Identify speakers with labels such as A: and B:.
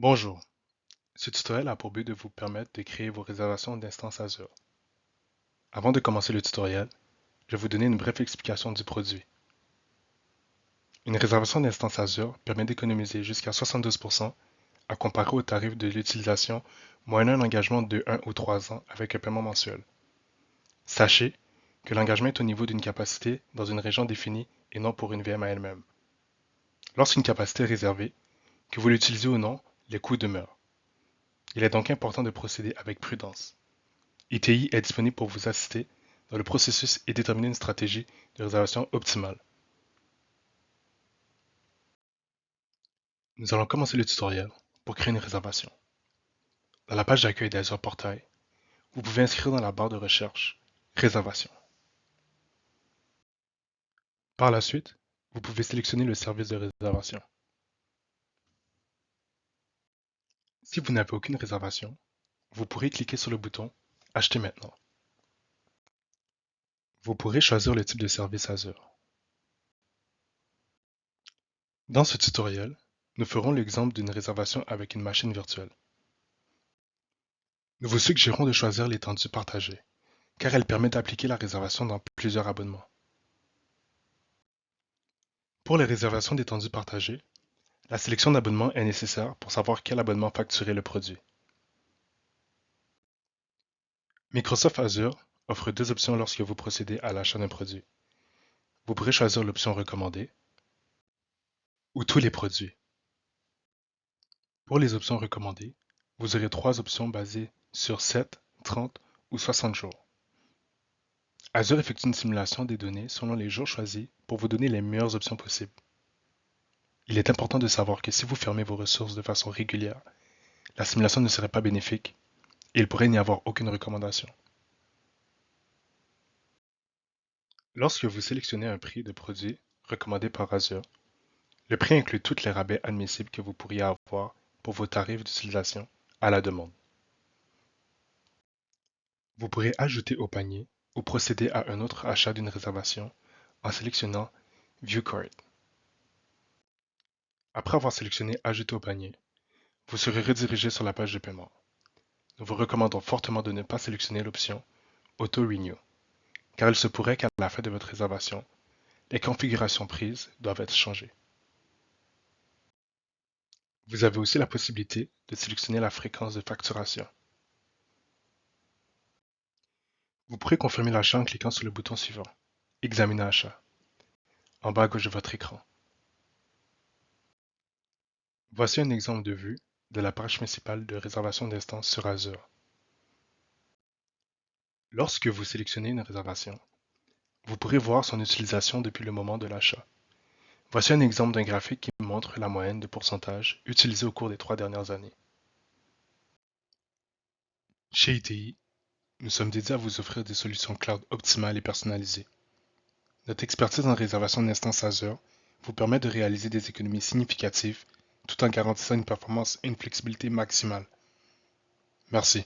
A: Bonjour, ce tutoriel a pour but de vous permettre de créer vos réservations d'instances Azure. Avant de commencer le tutoriel, je vais vous donner une brève explication du produit. Une réservation d'instance Azure permet d'économiser jusqu'à 72% à comparer au tarif de l'utilisation moyennant un engagement de 1 ou 3 ans avec un paiement mensuel. Sachez que l'engagement est au niveau d'une capacité dans une région définie et non pour une VM à elle-même. Lorsqu'une capacité est réservée, que vous l'utilisez ou non, les coûts demeurent. Il est donc important de procéder avec prudence. ITI est disponible pour vous assister dans le processus et déterminer une stratégie de réservation optimale. Nous allons commencer le tutoriel pour créer une réservation. Dans la page d'accueil d'Azure Portail, vous pouvez inscrire dans la barre de recherche Réservation. Par la suite, vous pouvez sélectionner le service de réservation. Si vous n'avez aucune réservation, vous pourrez cliquer sur le bouton Acheter maintenant. Vous pourrez choisir le type de service Azure. Dans ce tutoriel, nous ferons l'exemple d'une réservation avec une machine virtuelle. Nous vous suggérons de choisir l'étendue partagée, car elle permet d'appliquer la réservation dans plusieurs abonnements. Pour les réservations d'étendue partagée, la sélection d'abonnements est nécessaire pour savoir quel abonnement facturer le produit. Microsoft Azure offre deux options lorsque vous procédez à l'achat d'un produit. Vous pourrez choisir l'option recommandée ou tous les produits. Pour les options recommandées, vous aurez trois options basées sur 7, 30 ou 60 jours. Azure effectue une simulation des données selon les jours choisis pour vous donner les meilleures options possibles. Il est important de savoir que si vous fermez vos ressources de façon régulière, la simulation ne serait pas bénéfique et il pourrait n'y avoir aucune recommandation. Lorsque vous sélectionnez un prix de produit recommandé par Azure, le prix inclut tous les rabais admissibles que vous pourriez avoir pour vos tarifs d'utilisation à la demande. Vous pourrez ajouter au panier ou procéder à un autre achat d'une réservation en sélectionnant View Cart. Après avoir sélectionné Ajouter au panier, vous serez redirigé sur la page de paiement. Nous vous recommandons fortement de ne pas sélectionner l'option Auto Renew, car il se pourrait qu'à la fin de votre réservation, les configurations prises doivent être changées. Vous avez aussi la possibilité de sélectionner la fréquence de facturation. Vous pourrez confirmer l'achat en cliquant sur le bouton suivant, Examiner achat, en bas à gauche de votre écran. Voici un exemple de vue de la page principale de réservation d'instance sur Azure. Lorsque vous sélectionnez une réservation, vous pourrez voir son utilisation depuis le moment de l'achat. Voici un exemple d'un graphique qui montre la moyenne de pourcentage utilisée au cours des 3 dernières années. Chez ITI, nous sommes dédiés à vous offrir des solutions cloud optimales et personnalisées. Notre expertise en réservation d'instances Azure vous permet de réaliser des économies significatives tout en garantissant une performance et une flexibilité maximale. Merci.